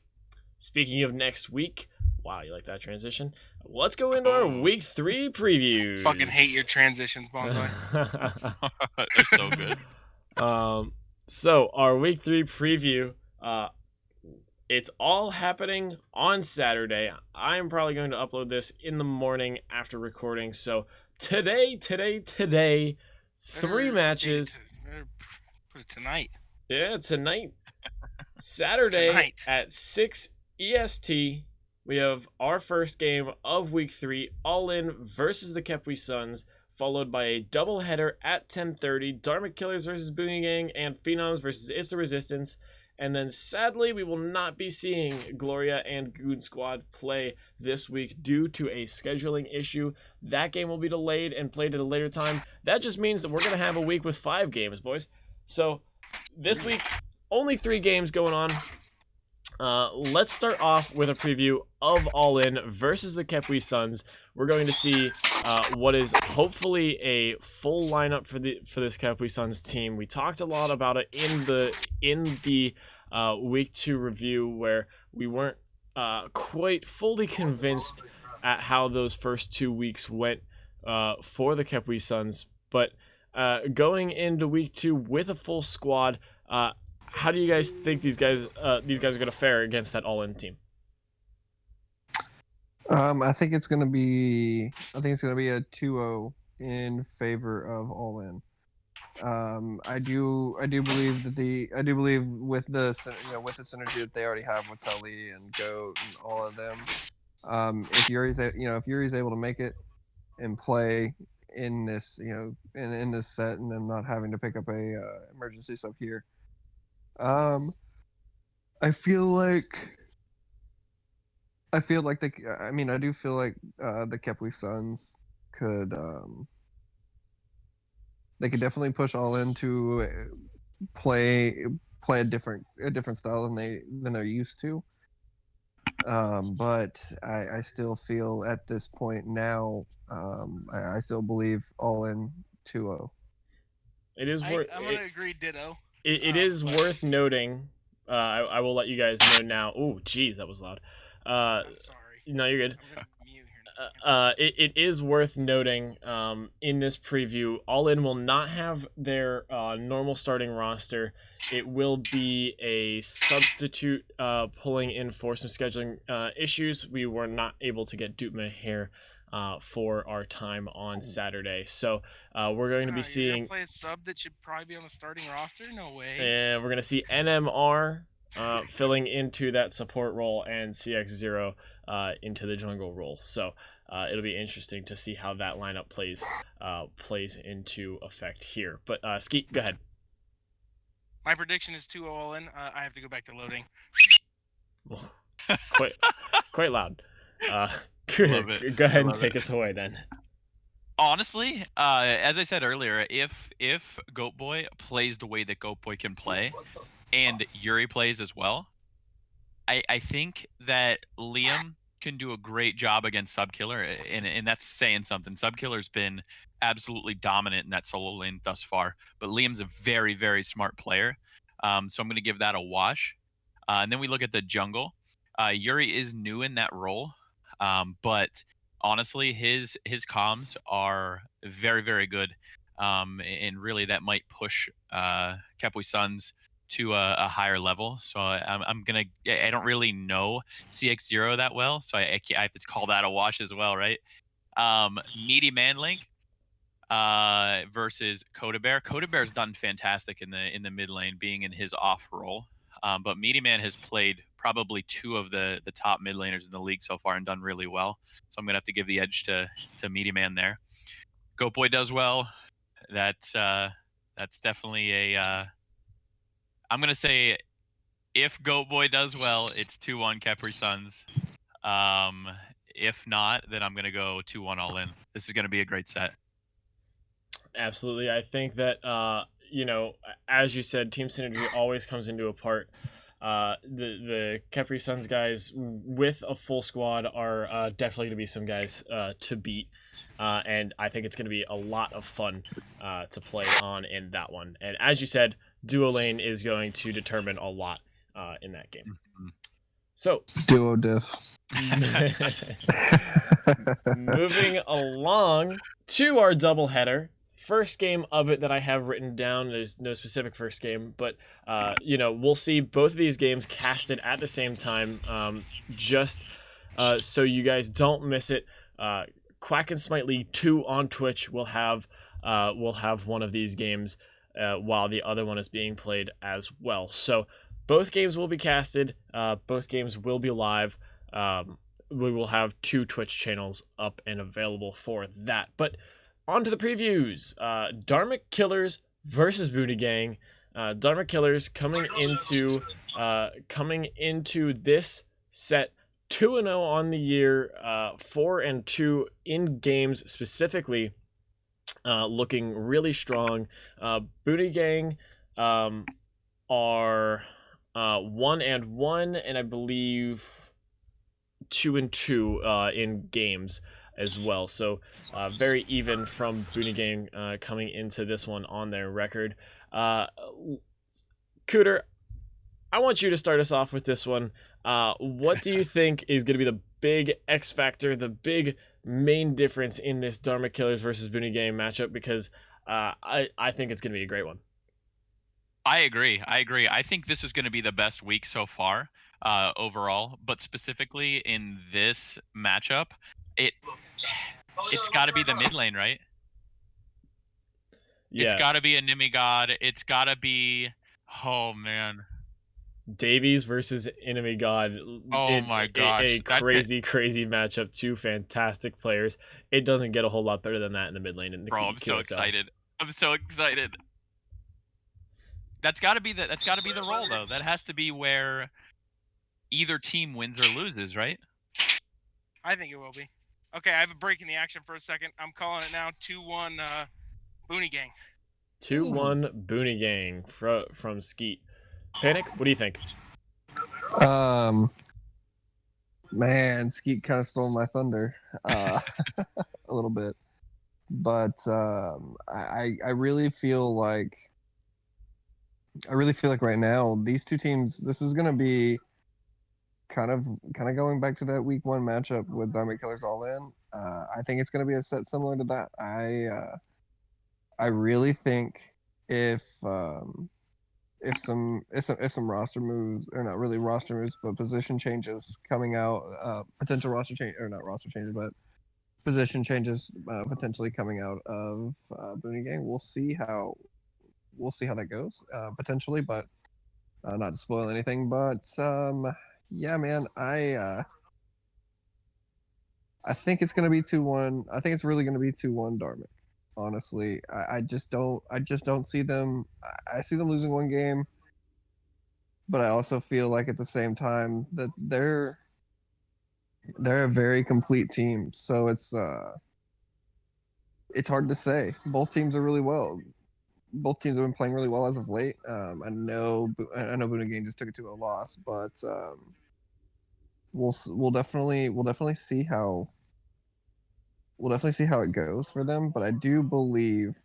Speaking of next week, wow, you like that transition? Let's go into our week 3 previews. fucking hate your transitions, Bonzai. They're so good. So our week 3 preview, it's all happening on Saturday. I'm probably going to upload this in the morning after recording. So today, 3 matches. Better put it tonight. Yeah, tonight. Saturday Tonight. at 6 EST, we have our first game of week 3, All In versus the Kepwi Suns, followed by a doubleheader at 10:30, Dharma Killers versus Boogie Gang, and Phenoms versus It's the Resistance. And then sadly, we will not be seeing Gloria and Goon Squad play this week due to a scheduling issue. That game will be delayed and played at a later time. That just means that we're going to have a week with 5 games, boys. So this week, only 3 games going on. Let's start off with a preview of All In versus the Kepwi Suns. We're going to see what is hopefully a full lineup for this Kepwi Suns team. We talked a lot about it in the week 2 review, where we weren't quite fully convinced at how those first 2 weeks went for the Kepwi Suns. But going into week 2 with a full squad, how do you guys think these guys are going to fare against that All In team? I think it's gonna be a 2-0 in favor of All In. I do believe with the synergy that they already have with Tully and Goat and all of them. If Yuri's able to make it and play in this in this set, and them not having to pick up a emergency sub here, I feel like the Kepwi Suns could they could definitely push All In to play a different style than they're used to. But I still feel at this point now, I still believe All In 2-0. It is worth. I'm gonna agree, ditto. It is worth noting. I will let you guys know now. Oh, geez, that was loud. I'm sorry. No, you're good. I'm gonna mute it is worth noting in this preview, All In will not have their normal starting roster. It will be a substitute pulling in for some scheduling issues. We were not able to get Dupma here for our time on Saturday. So we're going to be You're seeing... gonna play a sub that should probably be on the starting roster? No way. And we're going to see NMR filling into that support role and CX0 into the jungle role. So it'll be interesting to see how that lineup plays into effect here. But Skeet, go ahead. My prediction is 2-0 All In. I have to go back to loading. Quite loud. Love it. Go ahead and Love take it. us away then. Honestly, as I said earlier, if Goat Boy plays the way that Goat Boy can play, and Yuri plays as well, I think that Liam can do a great job against Subkiller, and that's saying something. Subkiller's been absolutely dominant in that solo lane thus far, but Liam's a very, very smart player, so I'm going to give that a wash. And then we look at the jungle. Yuri is new in that role, but honestly, his comms are very, very good, and really that might push Kepui Suns to a higher level. So I don't really know CX0 that well, so I have to call that a wash as well, right? Meatymanlink versus Coda Bear. Coda Bear's done fantastic in the mid lane, being in his off role. But Meatyman has played probably two of the top mid laners in the league so far and done really well. So I'm gonna have to give the edge to Meatyman there. Goat Boy does well. That's definitely a. I'm gonna say, if Goat Boy does well, it's 2-1 Kepri Suns. If not, then I'm gonna go 2-1 All In. This is gonna be a great set. Absolutely. I think that, as you said, team synergy always comes into a part. The Kepri Suns guys with a full squad are definitely going to be some guys to beat. And I think it's going to be a lot of fun to play on in that one. And as you said, duo lane is going to determine a lot in that game. So, Duo diff. Moving along to our doubleheader. First game of it that I have written down. There's no specific first game, but we'll see both of these games casted at the same time, just so you guys don't miss it. Quack and Smite League 2 on Twitch will have one of these games while the other one is being played as well. So both games will be casted. Both games will be live. We will have 2 Twitch channels up and available for that. But on to the previews. Dharma Killers versus Booty Gang. Dharma Killers coming into this set 2-0 on the year, 4-2 in games specifically, looking really strong. Booty Gang are 1-1, and I believe 2-2 in games as well. So very even from Booty Gang coming into this one on their record. Cooter, I want you to start us off with this one. What do you think is going to be the big X factor, the big main difference in this Dharma Killers versus Booty Gang matchup? Because I think it's going to be a great one. I agree. I think this is going to be the best week so far overall, but specifically in this matchup, it's got to be the mid lane, right? Yeah. It's got to be a Nimi God. It's got to be, oh man, Davies versus Enemy God. Oh my gosh. A crazy matchup. 2 fantastic players. It doesn't get a whole lot better than that in the mid lane. In the bro, I'm so excited. That's got to be the role though. That has to be where either team wins or loses, right? I think it will be. Okay, I have a break in the action for a second. I'm calling it now 2-1 Booty Gang. 2-1 Booty Gang from Skeet. Paniq, what do you think? Man, Skeet kind of stole my thunder a little bit, but I really feel like right now these two teams, this is gonna be kind of going back to that week 1 matchup with Dharma Killers All In. I think it's going to be a set similar to that. I really think if some roster moves, or not really roster moves, but position changes coming out, potential roster change, or not roster changes, but position changes potentially coming out of Booney Gang. We'll see how that goes potentially, but not to spoil anything. But yeah, man, I think it's gonna be 2-1. I think it's really gonna be 2-1 Dharmic. Honestly, I just don't see them. I see them losing one game, but I also feel like at the same time that they're a very complete team. So it's hard to say. Both teams are really well. Both teams have been playing really well as of late. I know Booney Gang just took it to a loss, but we'll definitely see how it goes for them. But I do believe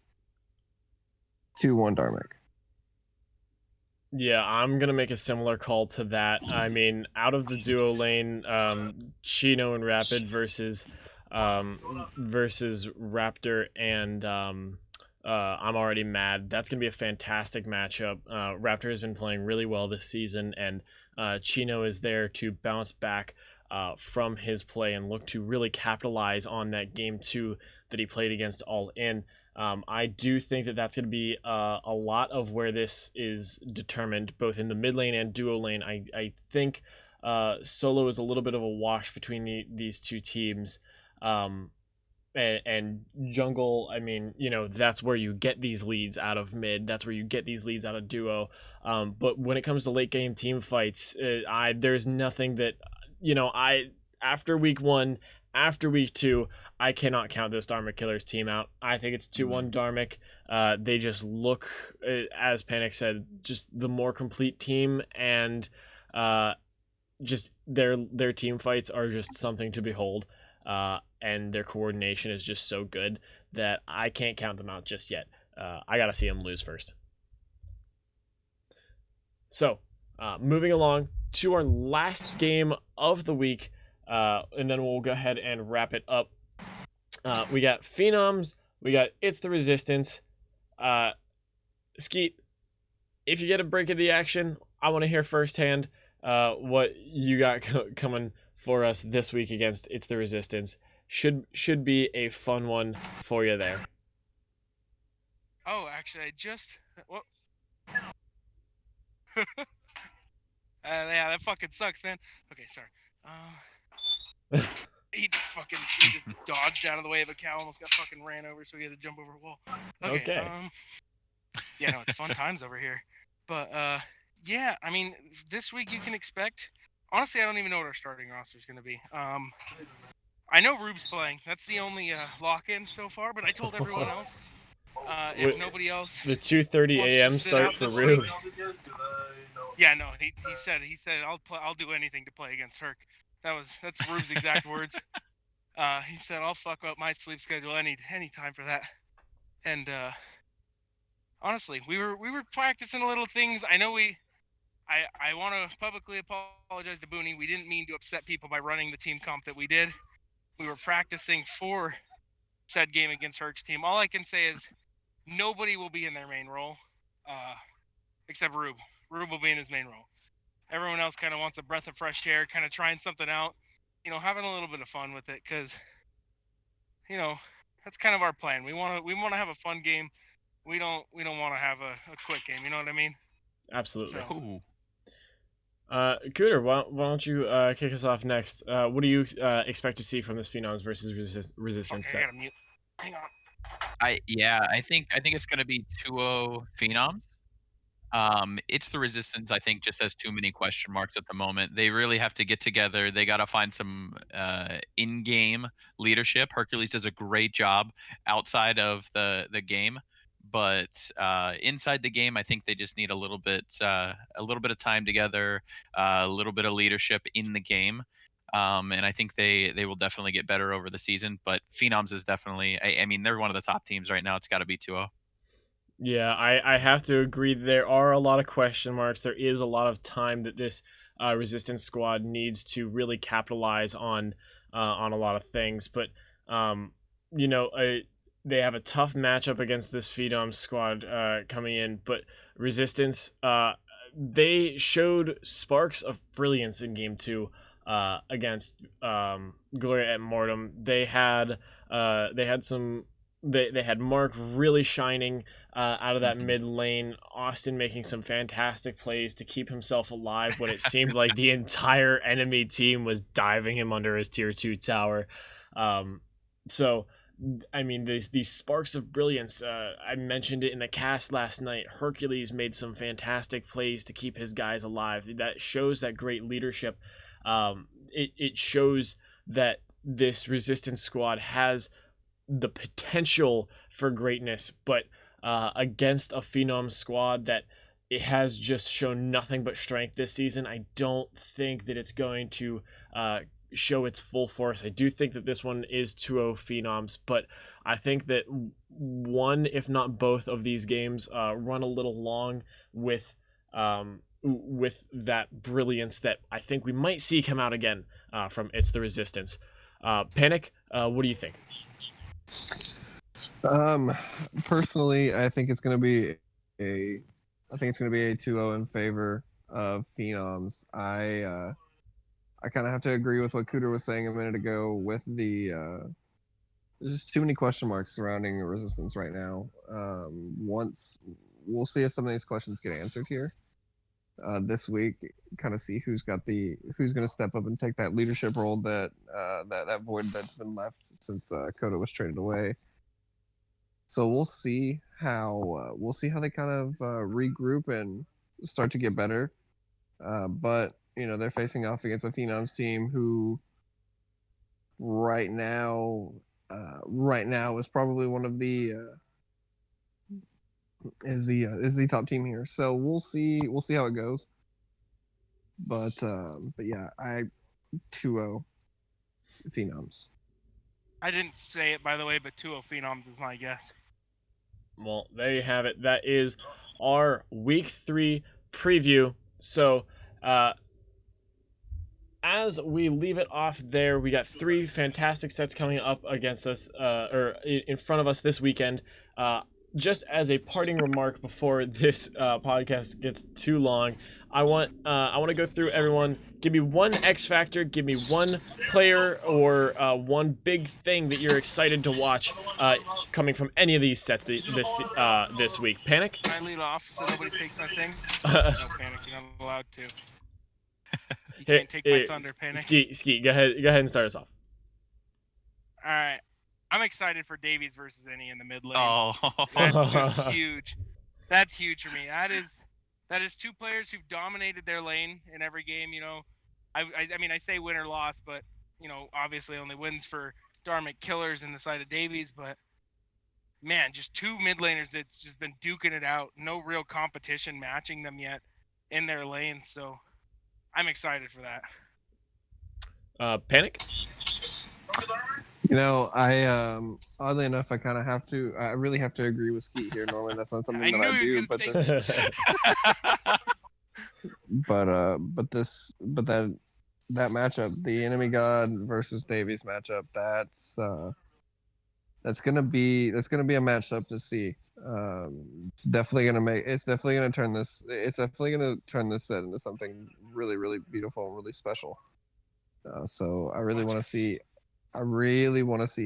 2-1 Dharmic. Yeah, I'm gonna make a similar call to that. I mean, out of the duo lane, Chino and Rapid versus Raptor and I'm already mad. That's gonna be a fantastic matchup. Raptor has been playing really well this season, and Chino is there to bounce back from his play and look to really capitalize on that game 2 that he played against All In. I do think that that's going to be a lot of where this is determined, both in the mid lane and duo lane. I think solo is a little bit of a wash between these two teams. And jungle, I mean, that's where you get these leads out of mid. That's where you get these leads out of duo. But when it comes to late game team fights, there's nothing that, after week 1, after week 2, I cannot count this Dharma Killers team out. I think it's 2-1 Dharmic. They just look, as Paniq said, just the more complete team, and just their team fights are just something to behold. And their coordination is just so good that I can't count them out just yet. I got to see them lose first. So, moving along to our last game of the week, and then we'll go ahead and wrap it up. We got Phenoms, we got It's the Resistance. Skeet, if you get a break of the action, I want to hear firsthand what you got coming for us this week against It's the Resistance. Should be a fun one for you there. Oh, actually, I just... Well... yeah, that fucking sucks, man. Okay, sorry. He just dodged out of the way of a cow, almost got fucking ran over, so he had to jump over a wall. Okay. Yeah, no, it's fun times over here. But, yeah, I mean, this week you can expect... Honestly, I don't even know what our starting roster is going to be. I know Rube's playing. That's the only lock-in so far, but I told everyone else. If nobody else... The 2:30 a.m. start for Rube. Yeah, no, he said I'll do anything to play against Herc. That's Rube's exact words. He said I'll fuck up my sleep schedule any time for that. And honestly, we were practicing little things. I know I want to publicly apologize to Booney. We didn't mean to upset people by running the team comp that we did. We were practicing for said game against Herc's team. All I can say is nobody will be in their main role, except Rube. Rube will be in his main role. Everyone else kind of wants a breath of fresh air, kind of trying something out, having a little bit of fun with it, because, that's kind of our plan. We want to have a fun game. We don't want to have a quick game. You know what I mean? Absolutely. So. Cooter, why don't you kick us off next? What do you expect to see from this Phenoms versus Resistance set? I gotta mute. Hang on. I think it's gonna be 2-0 Phenoms. It's the Resistance, I think, just has too many question marks at the moment. They really have to get together. They got to find some in-game leadership. Hercules does a great job outside of the game, but inside the game, I think they just need a little bit of time together, a little bit of leadership in the game. And I think they will definitely get better over the season. But Phenoms is definitely, I mean, they're one of the top teams right now. It's got to be 2-0. Yeah, I have to agree. There are a lot of question marks. There is a lot of time that this Resistance squad needs to really capitalize on a lot of things. But You know, they have a tough matchup against this Phenom squad coming in, but Resistance, they showed sparks of brilliance in Game 2 against Gloria at Mortem. They had they had Mark really shining out of that mid lane. Austin making some fantastic plays to keep himself alive when it seemed like the entire enemy team was diving him under his tier 2 tower. So, I mean, these sparks of brilliance. I mentioned it in the cast last night. Hercules made some fantastic plays to keep his guys alive. That shows that great leadership. It shows that this Resistance squad has the potential for greatness, but against a Phenom squad that it has just shown nothing but strength this season, I don't think that it's going to show its full force. I do think that this one is 2-0 Phenoms, but I think that one, if not both of these games run a little long with that brilliance that I think we might see come out again from It's the Resistance. Paniq, what do you think? Personally, I think it's going to be a 2-0 in favor of Phenoms. I kind of have to agree with what Cooter was saying a minute ago with the there's just too many question marks surrounding Resistance right now. Once we'll see if some of these questions get answered here this week, kind of see who's going to step up and take that leadership role that void that's been left since Coda was traded away. So we'll see how they kind of regroup and start to get better. But you know, they're facing off against a Phenoms team who right now is probably one of the is the top team here. So we'll see how it goes. But yeah, 2-0 Phenoms. I didn't say it, by the way, but 2-0 Phenoms is my guess. Well, there you have it. That is our Week 3 preview. So, as we leave it off there, we got 3 fantastic sets coming up against us, or in front of us this weekend. Just as a parting remark before this podcast gets too long, I want to go through everyone. Give me one X Factor. Give me one player or one big thing that you're excited to watch coming from any of these sets this week. Paniq? Can I lead off so nobody takes my thing? No, Paniq, you're not allowed to. You can't take my thunder, Paniq. Skeet, go ahead and start us off. All right. I'm excited for Davies versus any in the mid lane. Oh, That's just huge. That's huge for me. That is 2 players who've dominated their lane in every game. You know, I mean, I say win or loss, but you know, obviously only wins for Dharma Killers in the side of Davies. But man, just 2 mid laners that's just been duking it out. No real competition matching them yet in their lanes. So I'm excited for that. Paniq? You know, I oddly enough, I really have to agree with Skeet here. Normally, that's not something that I do, but that matchup, the Enemy God versus Davies matchup, that's gonna be a matchup to see. It's definitely gonna turn this set into something really, really beautiful and really special. So I really want to see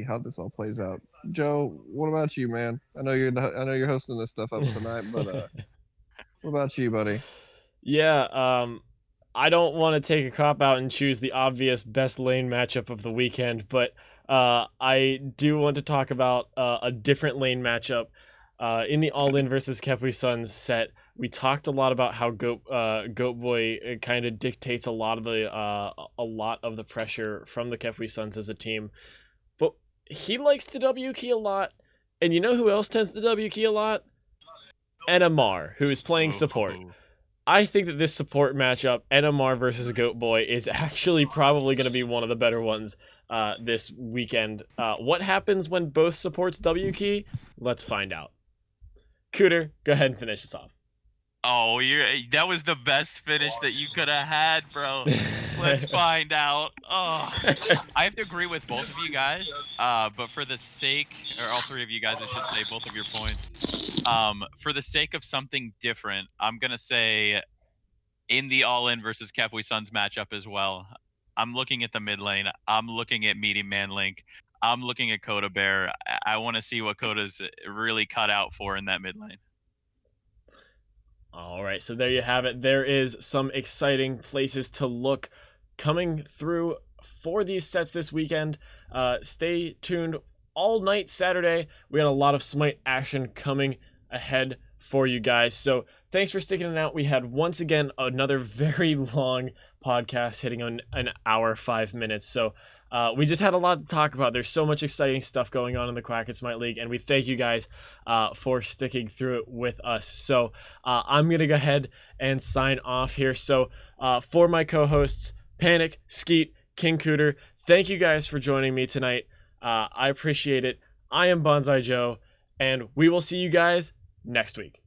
how this all plays out. Joe, what about you, man? I know you're hosting this stuff up tonight, but what about you, buddy? Yeah, I don't want to take a cop out and choose the obvious best lane matchup of the weekend, but I do want to talk about a different lane matchup in the All-In versus Kepui Suns set. We talked a lot about how Goatboy kind of dictates a lot of the pressure from the Kepui Suns as a team, but he likes to W key a lot, and you know who else tends to W key a lot? NMR, who is playing support. I think that this support matchup, NMR versus Goatboy, is actually probably going to be one of the better ones this weekend. What happens when both supports W key? Let's find out. Cooter, go ahead and finish this off. Oh, that was the best finish that you could have had, bro. Let's find out. Oh, I have to agree with both of you guys. But for the sake, or all three of you guys, I should say, both of your points. For the sake of something different, I'm gonna say in the all-in versus Kefui Suns matchup as well. I'm looking at the mid lane. I'm looking at Meatymanlink. I'm looking at Coda Bear. I want to see what Coda's really cut out for in that mid lane. All right, so there you have it. There is some exciting places to look coming through for these sets this weekend. Stay tuned all night Saturday. We had a lot of Smite action coming ahead for you guys. So thanks for sticking it out. We had once again another very long podcast hitting on an hour 5 minutes. So we just had a lot to talk about. There's so much exciting stuff going on in the Quack and Smite League, and we thank you guys for sticking through it with us. So I'm going to go ahead and sign off here. So for my co-hosts, Paniq, Skeet, KingCooter, thank you guys for joining me tonight. I appreciate it. I am Bonzaijoe, and we will see you guys next week.